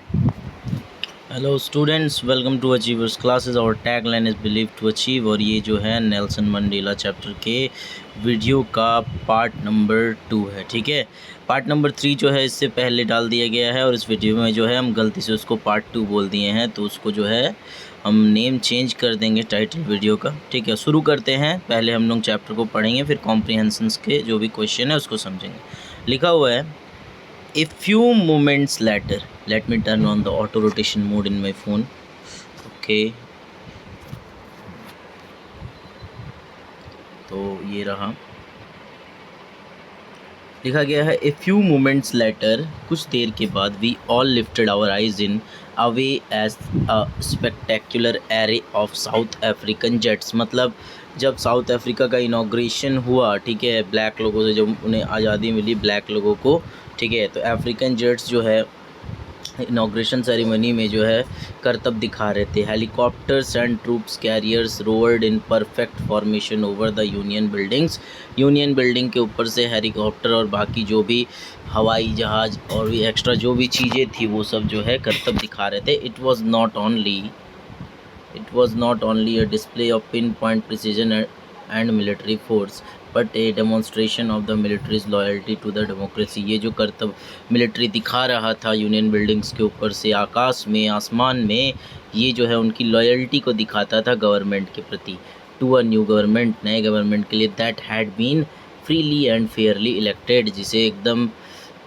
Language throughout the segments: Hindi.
Hello students, welcome to achievers classes. और tag line is believe to achieve. और ये जो है नेल्सन मंडेला चैप्टर के वीडियो का पार्ट नंबर 2 है। ठीक है, पार्ट नंबर 3 जो है इससे पहले डाल दिया गया है और इस वीडियो में जो है हम गलती से उसको पार्ट 2 बोल दिए हैं, तो उसको जो है हम नेम चेंज कर देंगे टाइटल वीडियो का। ठीक है, शुरू करते हैं। पहले हम लोग चैप्टर को पढ़ेंगे, फिर कॉम्प्रिहेंशंस के जो भी क्वेश्चन है उसको समझेंगे। लिखा हुआ है, A few moments later, let me turn on the auto rotation mode in my phone. Okay, तो ये रहा, लिखा गया है ए फ्यू मोमेंट्स लेटर, कुछ देर के बाद we all lifted our eyes in awe as a spectacular array of South African jets. मतलब जब साउथ अफ्रीका का इनाग्रेशन हुआ, ठीक है, ब्लैक लोगों से जब उन्हें आज़ादी मिली ब्लैक लोगों को, ठीक है, तो अफ्रीकन जेट्स जो है इनाग्रेशन सेरेमनी में जो है करतब दिखा रहे थे। Helicopters and troops carriers roared in perfect formation over the Union buildings. Union building के ऊपर से हेलीकॉप्टर और बाकी जो भी हवाई जहाज़ और भी एक्स्ट्रा जो भी चीज़ें थी वो सब जो है करतब दिखा रहे थे। It was not only a display of pinpoint precision and military force, but a demonstration of the military's loyalty to the democracy। ये जो करतब मिलिट्री दिखा रहा था यूनियन बिल्डिंग्स के ऊपर से आकाश में, आसमान में, ये जो है उनकी लॉयल्टी को दिखाता था गवर्नमेंट के प्रति। टू अ न्यू गवर्नमेंट, नए गवर्नमेंट के लिए, that had been freely and fairly elected, जिसे एकदम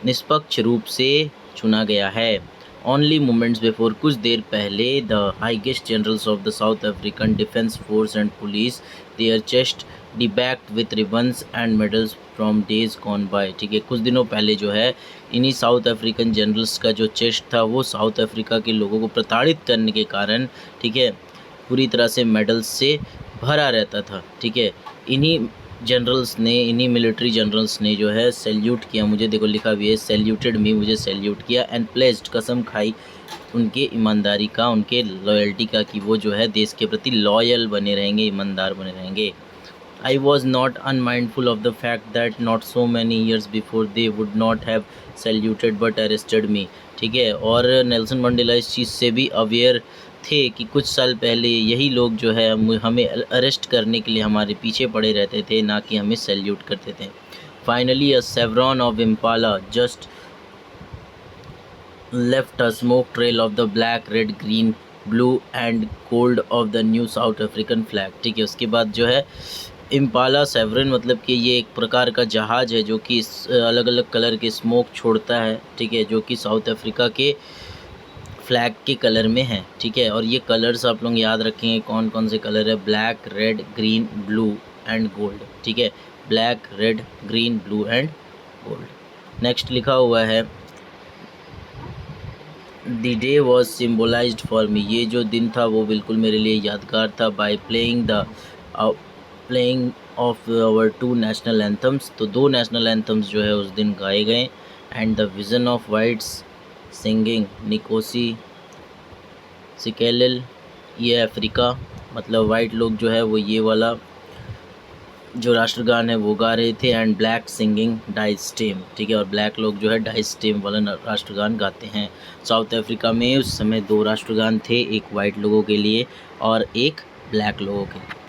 निष्पक्ष रूप से चुना गया है। ओनली मोमेंट्स बिफोर, कुछ देर पहले, the highest generals of the South African defence force and police, their chest bedecked with ribbons and medals from days gone by. ठीक है, कुछ दिनों पहले जो है इन्हीं साउथ अफ्रीकन जनरल्स का जो चेस्ट था वो साउथ अफ्रीका के लोगों को प्रताड़ित करने के कारण, ठीक है, पूरी तरह से मेडल्स से भरा रहता था। ठीक है, इन्हीं जनरल्स ने, इन्हीं मिलिट्री जनरल्स ने जो है सैल्यूट किया मुझे। देखो लिखा भी है, सैल्यूटेड मी, मुझे सैल्यूट किया। एंड प्लेस्ड, कसम खाई उनके ईमानदारी का, उनके लॉयल्टी का, कि वो जो है देश के प्रति लॉयल बने रहेंगे, ईमानदार बने रहेंगे। I was not unmindful of the fact that not so many years before they would not have saluted but arrested me। ठीक है, और नेल्सन मंडेला इस चीज़ से भी अवेयर थे कि कुछ साल पहले यही लोग जो है हमें अरेस्ट करने के लिए हमारे पीछे पड़े रहते थे, ना कि हमें सैल्यूट करते थे। Finally a chevron of Impala just left a smoke trail of the black, red, green, blue and gold of the new South African flag. ठीक है, उसके बाद जो है इम्पाला सेवरन, मतलब कि ये एक प्रकार का जहाज़ है जो कि अलग अलग कलर के स्मोक छोड़ता है। ठीक है, जो कि साउथ अफ्रीका के फ्लैग के कलर में है। ठीक है, और ये कलर्स आप लोग याद रखेंगे कौन कौन से कलर है, black, red, green, blue and gold. ठीक है, black, red, green, blue and gold. Next लिखा हुआ है, the day was symbolised for me, ये जो दिन था वो बिल्कुल मेरे लिए यादगार था। By playing of our two national anthems, तो दो नेशनल एंथम्स जो है उस दिन गाए गए। And the vision of whites singing Nkosi Sikelel, ये अफ्रीका, मतलब वाइट लोग जो है वो ये वाला जो राष्ट्रगान है वो गा रहे थे। एंड ब्लैक सिंगिंग डाइस्टेम, ठीक है, और ब्लैक लोग जो है डाइस्टेम वाला राष्ट्रगान गाते हैं। साउथ अफ्रीका में उस समय दो राष्ट्रगान थे, एक वाइट लोगों के लिए और एक ब्लैक लोगों के लिए।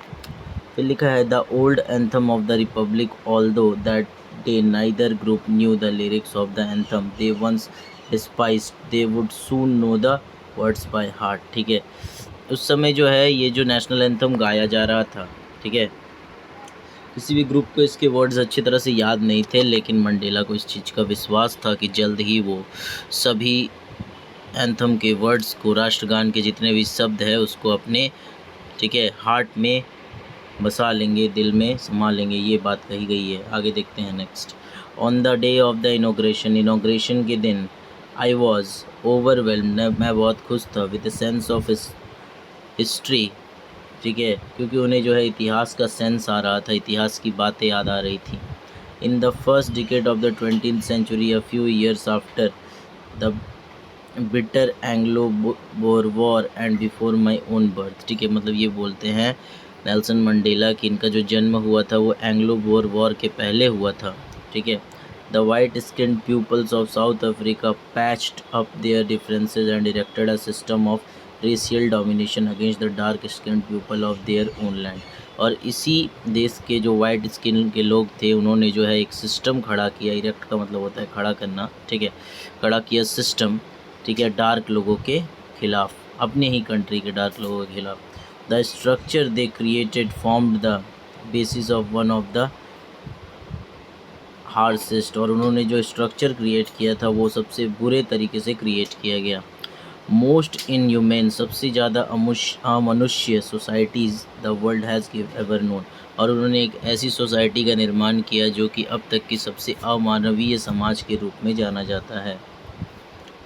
फिर लिखा है, the old anthem of the republic although that day neither group knew the lyrics of the anthem they once despised they would soon know the words by heart. ठीक है, उस समय जो है ये जो नेशनल एंथम गाया जा रहा था, ठीक है, किसी भी ग्रुप को इसके वर्ड्स अच्छी तरह से याद नहीं थे, लेकिन मंडेला को इस चीज़ का विश्वास था कि जल्द ही वो सभी एंथम के वर्ड्स को, राष्ट्रगान के जितने भी शब्द है उसको अपने, ठीक है, हार्ट में बसा लेंगे, दिल में समा लेंगे, ये बात कही गई है। आगे देखते हैं next. On the day of the inauguration के दिन, आई वॉज ओवरवेल्म्ड, मैं बहुत खुश था, विद सेंस ऑफ हिस्ट्री। ठीक है, क्योंकि उन्हें जो है इतिहास का सेंस आ रहा था, इतिहास की बातें याद आ रही थी। In the first decade of the 20th century, a few years after the bitter Anglo Boer war and before my own birth. ठीक है, मतलब ये बोलते हैं नेल्सन मंडेला कि इनका जो जन्म हुआ था वो एंग्लो बोर वॉर के पहले हुआ था। ठीक है, The white-skinned pupils of South Africa patched up their differences and erected a system of racial domination against the dark-skinned people of their own land. और इसी देश के जो वाइट स्किन के लोग थे उन्होंने जो है एक सिस्टम खड़ा किया। इरेक्ट का मतलब होता है खड़ा करना, ठीक है, खड़ा किया सिस्टम, ठीक है, डार्क लोगों के खिलाफ, अपने ही कंट्री के डार्क लोगों के खिलाफ। The structure they created formed the basis of one of the harshest, और उन्होंने जो स्ट्रक्चर क्रिएट किया था वो सबसे बुरे तरीके से क्रिएट किया गया। मोस्ट इनह्यूमन, सबसे ज़्यादा अमनुष्य societies the world has ever known, और उन्होंने एक ऐसी सोसाइटी का निर्माण किया जो कि अब तक की सबसे अमानवीय समाज के रूप में जाना जाता है।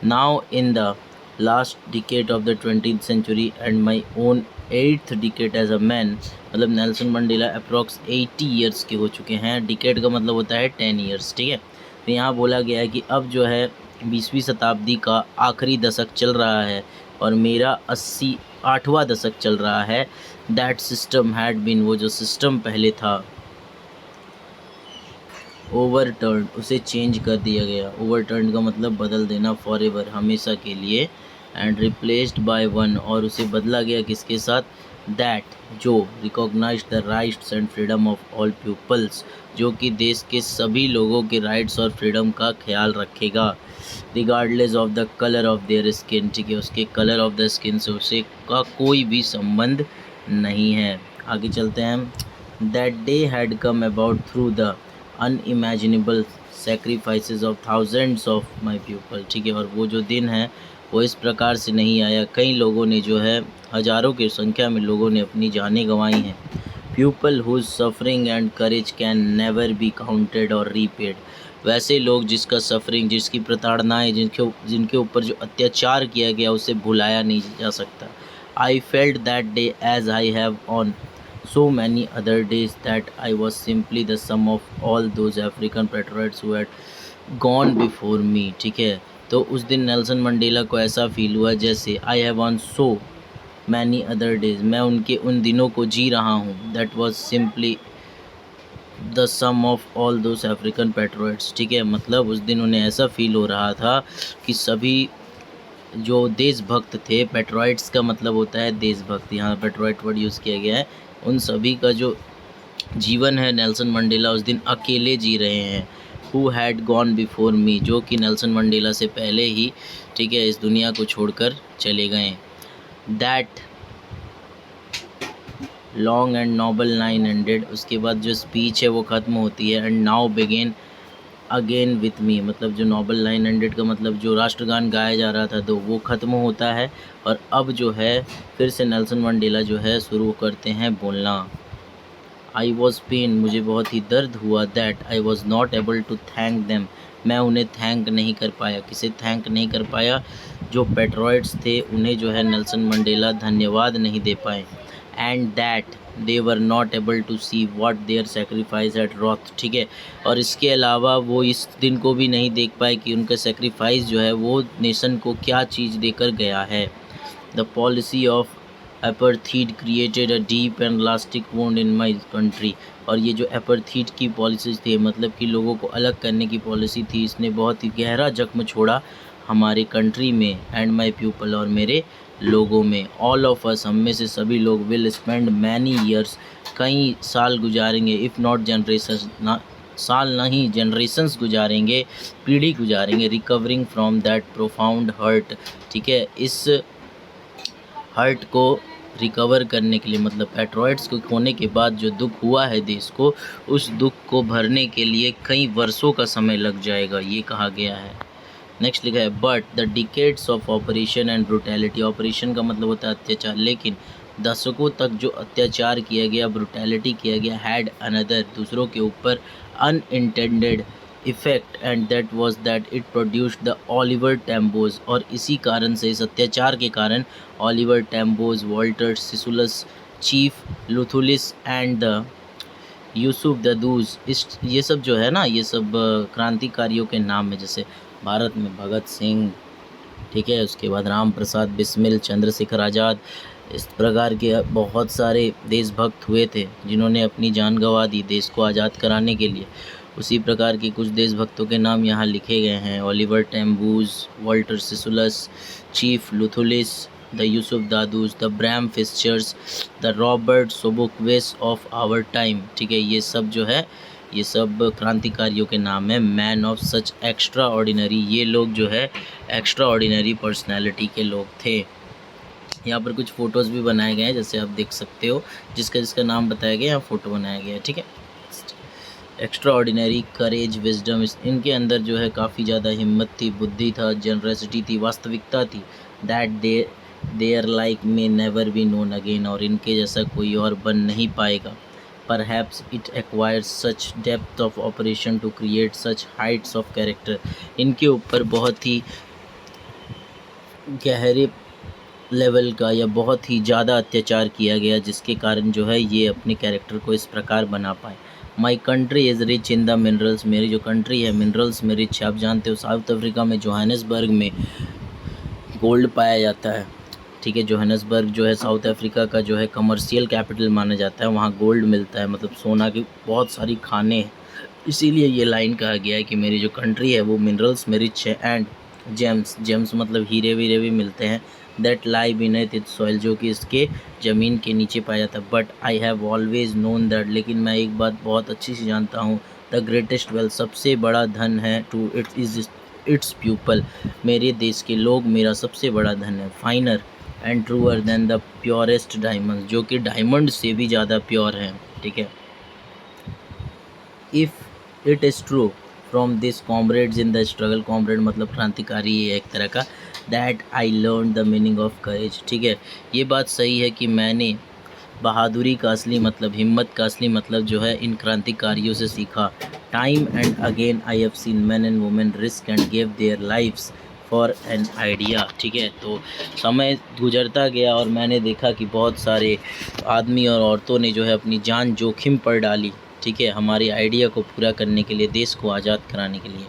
Now in the last decade of the 20th century and my own 8th decade as a man, मतलब नेल्सन मंडेला अप्रॉक्स 80 ईयर्स के हो चुके हैं। डिकेड का मतलब होता है 10 ईयर्स, ठीक है। तो यहाँ बोला गया है कि अब जो है 20वीं शताब्दी का आखिरी दशक चल रहा है और मेरा 8वां दशक चल रहा है। दैट सिस्टम हैड बीन, वो जो सिस्टम पहले था, ओवरटर्न, उसे चेंज कर दिया गया। ओवरटर्न का मतलब बदल देना, फॉरएवर, हमेशा के लिए, एंड रिप्लेस्ड बाय वन, और उसे बदला गया किसके साथ, दैट, जो recognize the rights and freedom of all peoples, जो कि देश के सभी लोगों के राइट्स और फ्रीडम का ख्याल रखेगा, regardless of the colour of their skin, ठीक है, उसके कलर ऑफ द स्किन से उसे का कोई भी संबंध नहीं है। आगे चलते हैं। That day had come about through the unimaginable sacrifices of thousands of my people, ठीक है, और वो जो दिन है वो इस प्रकार से नहीं आया, कई लोगों ने जो है, हज़ारों की संख्या में लोगों ने अपनी जानें गंवाई हैं। People whose suffering and courage can never be counted or repaid, वैसे लोग जिसका सफरिंग, जिसकी प्रताड़नाएँ, जिनके ऊपर जो अत्याचार किया गया उसे भुलाया नहीं जा सकता। I felt that day as I have on so many other days that I was simply the sum of all those African patriots who had gone before me, ठीक है। तो उस दिन नेल्सन मंडेला को ऐसा फील हुआ जैसे I have on so many other days, मैं उनके उन दिनों को जी रहा हूँ, that was simply the sum of all those African patriots, ठीक है, मतलब उस दिन उन्हें ऐसा फील हो रहा था कि सभी जो देशभक्त थे, पेट्रोइट्स का मतलब होता है देशभक्त, यहाँ पेट्रोइट वर्ड यूज़ किया गया है, उन सभी का जो जीवन है नेल्सन मंडेला उस दिन अकेले जी रहे हैं। Who had gone before me, जो कि नेल्सन मंडेला से पहले ही, ठीक है, इस दुनिया को छोड़कर चले गए। That long and noble line ended, उसके बाद जो स्पीच है वो ख़त्म होती है। And now begin again with me, मतलब जो नोबल लाइन एंडेड का मतलब जो राष्ट्रगान गाया जा रहा था तो वो ख़त्म होता है, और अब जो है फिर से नेल्सन मंडेला जो है शुरू करते हैं बोलना। आई वॉज पेन, मुझे बहुत ही दर्द हुआ। That I was not able to thank them, मैं उन्हें थैंक नहीं कर पाया। किसे थैंक नहीं कर पाया? जो पेट्रोइट्स थे उन्हें जो है नेल्सन मंडेला धन्यवाद नहीं दे पाए। And that they were not able to see what their sacrifice had wrought, ठीक है, और इसके अलावा वो इस दिन को भी नहीं देख पाए कि उनका सेक्रीफाइस जो है वो नेशन को क्या चीज़ देकर गया है। The policy of apartheid created a deep and lasting wound in my country, और ये जो एपर्थीड की पॉलिसीज़ थी, मतलब कि लोगों को अलग करने की पॉलिसी थी, इसने बहुत ही गहरा जख्म छोड़ा हमारे कंट्री में, एंड माई पीपल, और मेरे लोगों में। ऑल ऑफ अस, हम में से सभी लोग, विल स्पेंड मैनी ईयर्स, कई साल गुजारेंगे, इफ़ नॉट जनरेशन, ना साल नहीं जनरेशन्स गुजारेंगे, पीढ़ी गुजारेंगे, recovering from that profound hurt, ठीक है, इस हर्ट को रिकवर करने के लिए, मतलब पेट्रोइट्स को खोने के बाद जो दुख हुआ है देश को, उस दुख को भरने के लिए कई वर्षों का समय लग जाएगा, ये कहा गया है। नेक्स्ट लिखा है, but the decades of operation and brutality, operation का मतलब होता है अत्याचार, लेकिन दशकों तक जो अत्याचार किया गया, ब्रुटैलिटी किया गया, हैड अनदर, दूसरों के ऊपर, unintended effect, and that was that it produced the Oliver Tambos, और इसी कारण से, इस अत्याचार के कारण, Oliver Tambos, Walter Sisulus, chief Luthulis and the Yusuf Dadoos, इस ये सब जो है ना, ये सब क्रांतिकारियों के नाम है। जैसे भारत में भगत सिंह, ठीक है, उसके बाद राम प्रसाद बिस्मिल, चंद्रशेखर आज़ाद, इस प्रकार के बहुत सारे देशभक्त हुए थे जिन्होंने अपनी जान गंवा दी देश को आज़ाद कराने के लिए। उसी प्रकार के कुछ देशभक्तों के नाम यहाँ लिखे गए हैं: Oliver Tambos, Walter Sisulus, chief Luthulis, the Yusuf Dadoos, the Bram Fischers, the Robert Sobukwes of our time. ठीक है, ये सब जो है ये सब क्रांतिकारियों के नाम है। Man of such extra ordinary, ये लोग जो है एक्स्ट्रा ऑर्डिनरी पर्सनैलिटी के लोग थे। यहाँ पर कुछ फ़ोटोज़ भी बनाए गए हैं, जैसे आप देख सकते हो, जिसका नाम बताया गया, यहाँ फ़ोटो बनाया गया है। ठीक है, एक्स्ट्रा ऑर्डिनरी करेज, विजडम, इनके अंदर जो है काफ़ी ज़्यादा हिम्मत थी, बुद्धि था, जनरसिटी थी, वास्तविकता थी। That their like may never be known again, और इनके जैसा कोई और बन नहीं पाएगा। Perhaps it acquires such depth of operation to create such heights of character, इनके ऊपर बहुत ही गहरे लेवल का या बहुत ही ज़्यादा अत्याचार किया गया, जिसके कारण जो है ये अपने कैरेक्टर को इस प्रकार बना पाए। My country is rich in the minerals, मेरी जो कंट्री है मिनरल्स में रिच है। आप जानते हो साउथ अफ्रीका में जोहानिसबर्ग में गोल्ड पाया जाता है। ठीक है, जोहानिसबर्ग जो है साउथ अफ्रीका का जो है कमर्शियल कैपिटल माना जाता है, वहाँ गोल्ड मिलता है, मतलब सोना की बहुत सारी खाने हैं। इसीलिए ये लाइन कहा गया है कि मेरी जो कंट्री है वो मिनरल्स में रिच है। एंड जेम्स मतलब हीरे वीरे भी मिलते हैं। That lie beneath it's soil, जो कि इसके ज़मीन के नीचे पाया जाता है। But I have always known that, लेकिन मैं एक बात बहुत अच्छी से जानता हूँ, द ग्रेटेस्ट वेल्थ, सबसे बड़ा धन है, टू इट्स पीपल, मेरे देश के लोग मेरा सबसे बड़ा धन है। Finer and truer than the purest diamond, जो कि डायमंड से भी ज़्यादा प्योर है। ठीक है, if it is true from this comrades in the struggle, comrade मतलब क्रांतिकारी है एक तरह का, that I learn the meaning of courage. ठीक है, ये बात सही है कि मैंने बहादुरी का असली मतलब, हिम्मत का असली मतलब जो है इन क्रांतिकारियों से सीखा। Time and again I have seen man and women risk and give their lives for an idea. ठीक है, तो समय गुजरता गया और मैंने देखा कि बहुत सारे आदमी और औरतों ने जो है अपनी जान जोखिम पर डाली। ठीक है, हमारे आइडिया को पूरा करने के लिए, देश को आज़ाद कराने के लिए।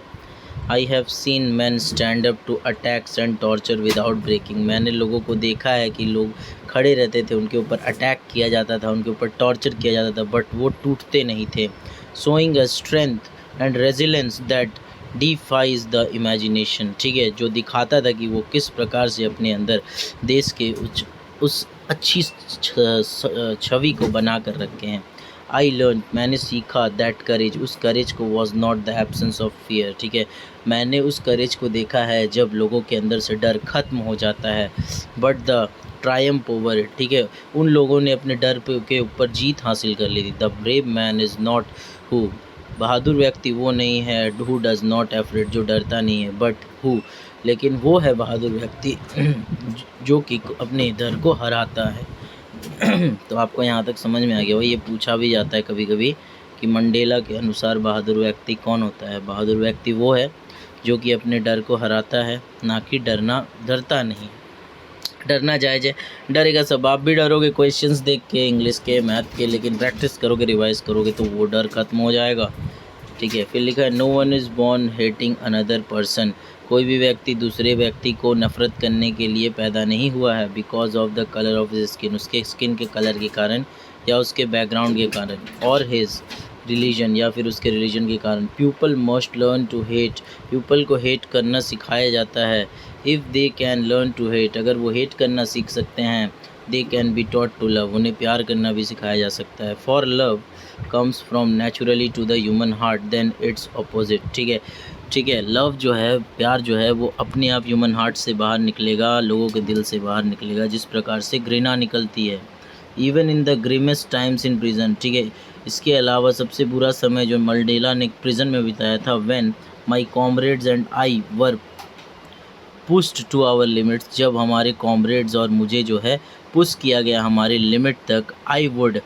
I have seen man stand up to attacks and torture without breaking, मैंने लोगों को देखा है कि लोग खड़े रहते थे, उनके ऊपर अटैक किया जाता था, उनके ऊपर टॉर्चर किया जाता था, बट वो टूटते नहीं थे। Showing a strength and resilience that defies the imagination. ठीक है, जो दिखाता था कि वो किस प्रकार से अपने अंदर देश के उस अच्छी छवि को बना कर रखे हैं। आई लर्न, मैंने सीखा, दैट करेज, उस करेज को, was not the absence of fear. ठीक है, मैंने उस करेज को देखा है जब लोगों के अंदर से डर खत्म हो जाता है, but the Triumph over it. ठीक है, उन लोगों ने अपने डर के ऊपर जीत हासिल कर ली थी। The brave man is not who, बहादुर व्यक्ति वो नहीं है हु डज़ नॉट एफ्रेड, जो डरता नहीं है, बट हु, लेकिन वो है बहादुर व्यक्ति जो कि अपने डर को हराता है। तो आपको यहाँ तक समझ में आ गया हो। ये पूछा भी जाता है कभी कभी कि मंडेला के अनुसार बहादुर व्यक्ति कौन होता है। बहादुर व्यक्ति वो है जो कि अपने डर को हराता है, ना कि डरता नहीं। डरना जायज़ है, डरेगा सब, आप भी डरोगे क्वेश्चंस देख के, इंग्लिश के, मैथ के, लेकिन प्रैक्टिस करोगे, रिवाइज करोगे तो वो डर खत्म हो जाएगा। ठीक है, फिर लिखा है no one is born hating another person, कोई भी व्यक्ति दूसरे व्यक्ति को नफ़रत करने के लिए पैदा नहीं हुआ है। Because of the colour of his skin, उसके स्किन के कलर के कारण या उसके बैकग्राउंड के कारण, और हिज रिलीजन या फिर उसके रिलीजन के कारण। People must learn to hate, people को हेट करना सिखाया जाता है। If they can learn to hate, अगर वो हेट करना सीख सकते हैं, they can be taught to love, उन्हें प्यार करना भी सिखाया जा सकता है। For love comes from naturally to the human heart than its opposite. ठीक है, लव जो है, प्यार जो है, वो अपने आप ह्यूमन हार्ट से बाहर निकलेगा, लोगों के दिल से बाहर निकलेगा, जिस प्रकार से घृणा निकलती है। Even in the grimmest times in prison. ठीक है, इसके अलावा सबसे बुरा समय जो मंडेला ने प्रिजन में बिताया था, when my comrades and I were pushed to our limits, जब हमारे कॉमरेड्स और मुझे जो है पुश किया गया हमारे लिमिट तक। I would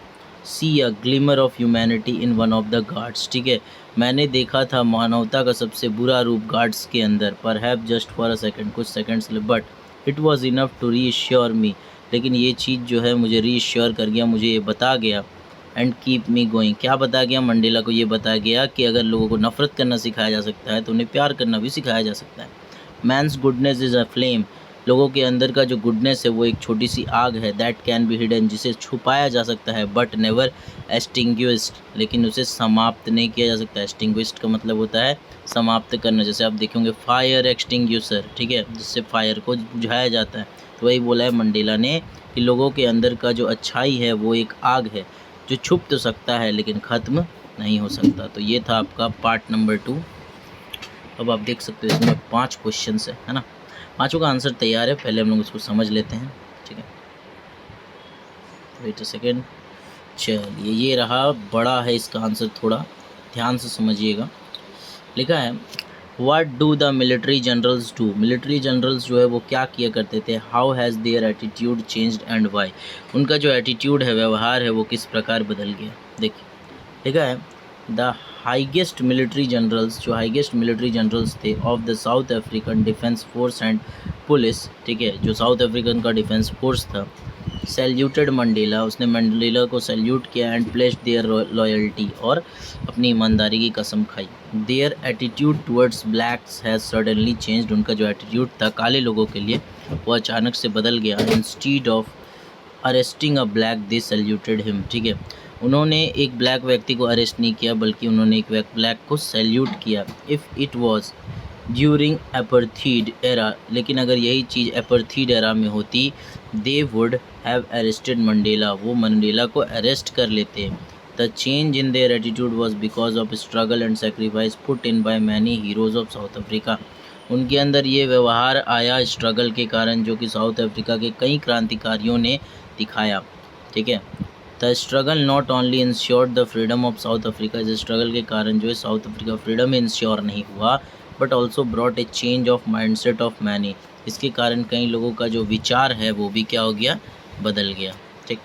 see a glimmer of humanity in one of the guards. ठीक है, मैंने देखा था मानवता का सबसे बुरा रूप गार्ड्स के अंदर, perhaps just for a second, कुछ seconds, but it was enough to reassure me, लेकिन ये चीज़ जो है मुझे रीश्योर कर गया, मुझे ये बता गया, एंड कीप मी गोइंग, क्या बता गया, मंडेला को ये बता गया कि अगर लोगों को नफ़रत करना सिखाया जा सकता है तो उन्हें प्यार करना भी सिखाया जा सकता है। Man's goodness is a flame, लोगों के अंदर का जो गुडनेस है वो एक छोटी सी आग है, दैट कैन बी हिडन, जिसे छुपाया जा सकता है, बट नेवर एक्सटिंग्विश्ड, लेकिन उसे समाप्त नहीं किया जा सकता। एक्सटिंग्विश्ड का मतलब होता है समाप्त करना, जैसे आप देखेंगे फायर एक्सटिंग्विशर, ठीक है, जिससे फायर को बुझाया जाता है। तो वही बोला है मंडेला ने कि लोगों के अंदर का जो अच्छाई है वो एक आग है जो छुप तो सकता है लेकिन ख़त्म नहीं हो सकता। तो ये था आपका पार्ट नंबर 2। अब आप देख सकते हो इसमें 5 क्वेश्चन है ना, 5 का आंसर तैयार है। पहले हम लोग इसको समझ लेते हैं, ठीक है। Wait a second. चलिए, ये रहा, बड़ा है इसका आंसर, थोड़ा ध्यान से समझिएगा। लिखा है what do the military generals do. Military generals जो है वो क्या किया करते थे। How has their attitude changed and why. उनका जो एटीट्यूड है, व्यवहार है, वो किस प्रकार बदल गया। देखिए लिखा है द हाईएस्ट मिलिट्री जनरल्स, जो हाईएस्ट मिलिट्री जनरल्स थे of the South African defence force and police, ठीक है, जो साउथ अफ्रीकन का डिफेंस फोर्स था, सैल्यूटेड मंडेला, उसने मंडेला को सैल्यूट किया एंड प्लेस्ड देयर लॉयल्टी, और अपनी ईमानदारी की कसम खाई। Their attitude towards blacks has suddenly changed. उनका जो एटीट्यूड था काले लोगों के लिए वो अचानक से बदल गया। Instead of arresting a black they saluted him, ठीक है, उन्होंने एक ब्लैक व्यक्ति को अरेस्ट नहीं किया बल्कि उन्होंने एक ब्लैक को सैल्यूट किया। If it was during apartheid era, लेकिन अगर यही चीज़ एपर्थीड एरा में होती, they would have arrested Mandela, वो मंडेला को अरेस्ट कर लेते। The change in their attitude was because of struggle and sacrifice put in by many heroes of South Africa. उनके अंदर ये व्यवहार आया स्ट्रगल के कारण, जो कि साउथ अफ्रीका के कई क्रांतिकारियों ने दिखाया, ठीक है। The struggle not only insured the freedom of South Africa, इस स्ट्रगल के कारण जो है साउथ अफ्रीका फ्रीडम इंश्योर नहीं हुआ, but also brought a change of mindset of many, इसके कारण कई लोगों का जो विचार है वो भी क्या हो गया, बदल गया, ठीक।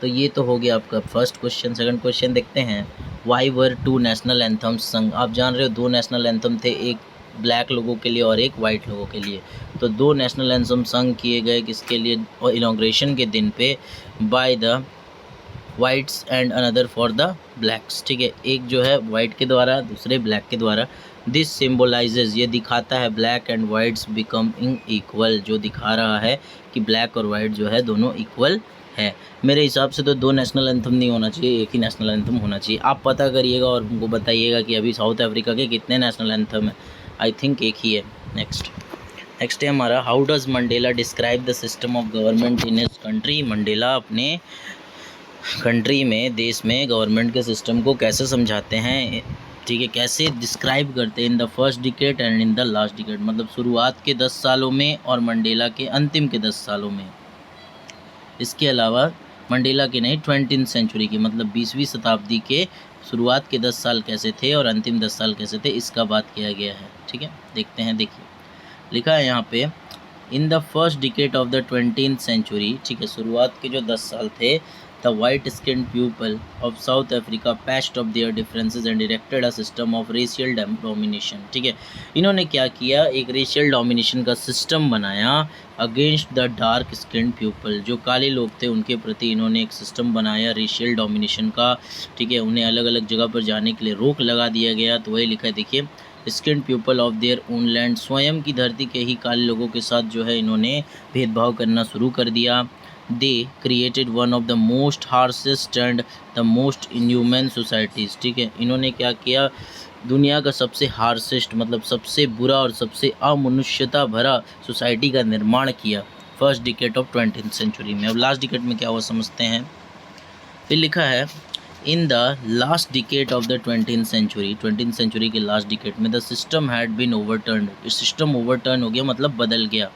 तो ये तो हो गया आपका फर्स्ट क्वेश्चन। सेकंड क्वेश्चन देखते हैं, वाई वर 2 नेशनल एंथम्स संग। आप जान रहे हो 2 नेशनल एंथम थे, एक ब्लैक लोगों के लिए और एक वाइट लोगों के लिए। तो 2 नेशनल एंथम संग किए गए किसके लिए, और इनॉग्रेशन के दिन पे, by the whites and another for the blacks, ठीक है, एक जो है वाइट के द्वारा, दूसरे ब्लैक के द्वारा। दिस सिम्बोलाइजेज, ये दिखाता है black and whites becoming equal, जो दिखा रहा है कि ब्लैक और वाइट जो है दोनों इक्वल है। मेरे हिसाब से तो 2 नेशनल एंथम नहीं होना चाहिए, एक ही नेशनल एंथम होना चाहिए। आप पता करिएगा और उनको बताइएगा कि अभी साउथ अफ्रीका के कितने नेशनल एंथम है। आई थिंक एक ही है। नेक्स्ट है हमारा, how does Mandela describe the system of government in his country. Mandela अपने कंट्री में, देश में गवर्नमेंट के सिस्टम को कैसे समझाते हैं, ठीक है, कैसे डिस्क्राइब करते हैं। इन the first decade and in the last decade, मतलब शुरुआत के 10 सालों में और मंडेला के अंतिम के 10 सालों में। इसके अलावा मंडेला के नहीं, 20वीं सेंचुरी की, मतलब 20वीं शताब्दी के शुरुआत के 10 साल कैसे थे और अंतिम 10 साल कैसे थे, इसका बात किया गया है, ठीक है। देखते हैं, देखिए लिखा है यहाँ पे, in the first decade of the 20वीं सेंचुरी, ठीक है, शुरुआत के जो 10 साल थे, the white skin people of South Africa patched off their differences and erected a system of racial domination, ठीक है, इन्होंने क्या किया, एक रेशियल डोमिनेशन का सिस्टम बनाया against the dark skin people, जो काले लोग थे उनके प्रति इन्होंने एक सिस्टम बनाया रेशियल डोमिनेशन का, ठीक है, उन्हें अलग अलग जगह पर जाने के लिए रोक लगा दिया गया। तो वही लिखा है, देखिए, skin people of their own land, स्वयं की धरती के ही काले लोगों के साथ जो है इन्होंने भेदभाव करना शुरू कर दिया। They created one of the most harshest and the most inhuman societies, ठीक है, इन्होंने क्या किया, दुनिया का सबसे हार्शेस्ट, मतलब सबसे बुरा और सबसे अमनुष्यता भरा सोसाइटी का निर्माण किया फर्स्ट डिकेड ऑफ 20वीं सेंचुरी में। अब लास्ट डिकेड में क्या हुआ समझते हैं। फिर लिखा है, in the last decade of the 20वीं सेंचुरी, 20वीं सेंचुरी के लास्ट डिकेड में, the system had been overturned, system overturn हो गया, मतलब बदल गया,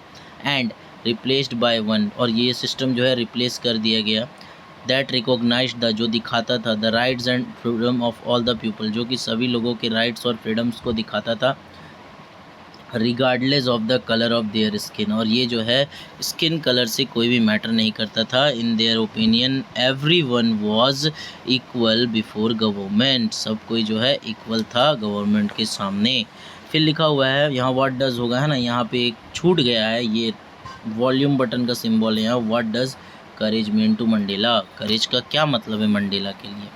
एंड रिप्लेस्ड बाय वन, और ये सिस्टम जो है रिप्लेस कर दिया गया, दैट रिकॉग्नाइज्ड द, जो दिखाता था, the rights and freedom of all the people, जो कि सभी लोगों के राइट्स और फ्रीडम्स को दिखाता था, regardless of the colour of their skin, और ये जो है स्किन कलर से कोई भी मैटर नहीं करता था। In their opinion every one was equal before government, सब कोई जो है इक्वल था गवर्नमेंट के सामने। फिर लिखा हुआ है यहाँ, व्हाट डज होगा, है ना, यहाँ पे एक छूट गया है, ये वॉल्यूम बटन का सिंबल है यहाँ, what does courage mean to Mandela, courage का क्या मतलब है मंडेला के लिए।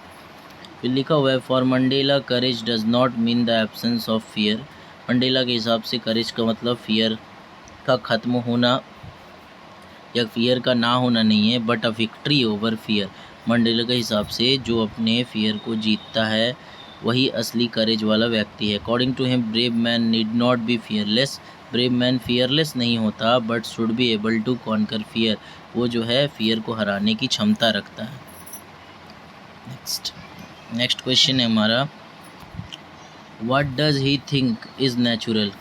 फिर लिखा हुआ है, for Mandela courage does not mean the absence of fear, Mandela के हिसाब से करेज का मतलब फियर का ख़त्म होना या फियर का ना होना नहीं है, but a victory over fear, Mandela के हिसाब से जो अपने फियर को जीतता है वही असली करेज वाला व्यक्ति है। According to him brave man need not be fearless, brave man fearless नहीं होता but should be able to conquer fear, वो जो है फियर को हराने की क्षमता रखता है। नेक्स्ट क्वेश्चन है हमारा, what does he think is natural.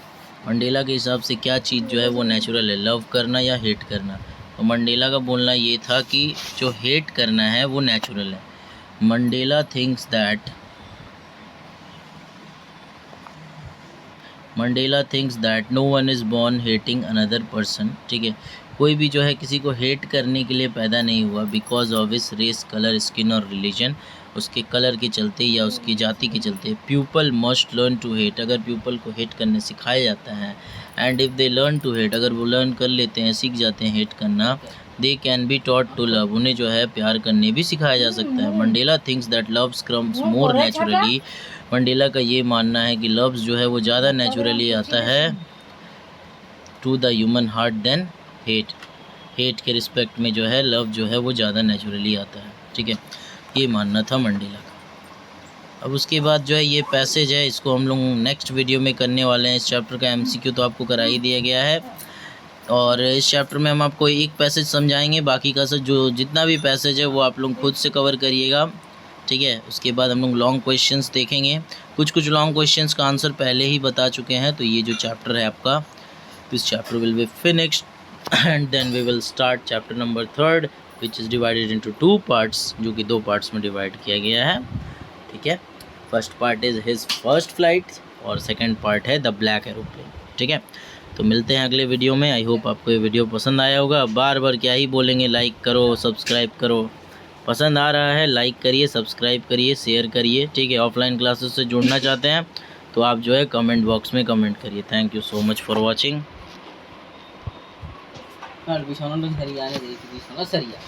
Mandela के हिसाब से क्या चीज़ जो है वो नेचुरल है, लव करना या हेट करना। तो मंडेला का बोलना ये था कि जो हेट करना है वो नेचुरल है। Mandela thinks that no one is born hating another person, ठीक है, कोई भी जो है किसी को हेट करने के लिए पैदा नहीं हुआ because of his race, colour, skin और रिलीजन, उसके कलर के चलते या उसकी जाति के चलते। People must learn to hate, अगर पीपल को हेट करने सिखाया जाता है, and if they learn to hate, अगर वो लर्न कर लेते हैं, सीख जाते हैं हेट करना, they can be taught to love, उन्हें जो है प्यार करने भी सिखाया जा सकता है। Mandela thinks that love comes more naturally, Mandela का ये मानना है कि लव्स जो है वो ज़्यादा नेचुरली आता है to the human heart than hate, hate के रिस्पेक्ट में जो है लव जो है वो ज़्यादा नेचुरली आता है, ठीक है, ये मानना था मंडेला का। अब उसके बाद जो है ये पैसेज है, इसको हम लोग नेक्स्ट वीडियो में करने वाले हैं। इस चैप्टर का एमसीक्यू तो आपको करा ही दिया गया है, और इस चैप्टर में हम आपको एक पैसेज समझाएंगे, बाकी का सब जो जितना भी पैसेज है वो आप लोग खुद से कवर करिएगा, ठीक है। उसके बाद हम लोग लॉन्ग क्वेश्चंस देखेंगे, कुछ लॉन्ग क्वेश्चंस का आंसर पहले ही बता चुके हैं। तो ये जो चैप्टर है आपका, this chapter will be finished and then we will start chapter number 3 which is divided into 2 parts, जो कि 2 पार्ट्स में डिवाइड किया गया है, ठीक है। First part is his first flight और सेकेंड पार्ट है द ब्लैक एरोप्लेन, ठीक है। तो मिलते हैं अगले वीडियो में। आई होप आपको ये वीडियो पसंद आया होगा। बार बार क्या ही बोलेंगे, लाइक करो, सब्सक्राइब करो, पसंद आ रहा है लाइक करिए, सब्सक्राइब करिए, शेयर करिए, ठीक है। ऑफलाइन क्लासेस से जुड़ना चाहते हैं तो आप जो है कमेंट बॉक्स में कमेंट करिए। Thank you so much for watching. बिछाना तो सरिया ने देखी, बिछाना सरिया।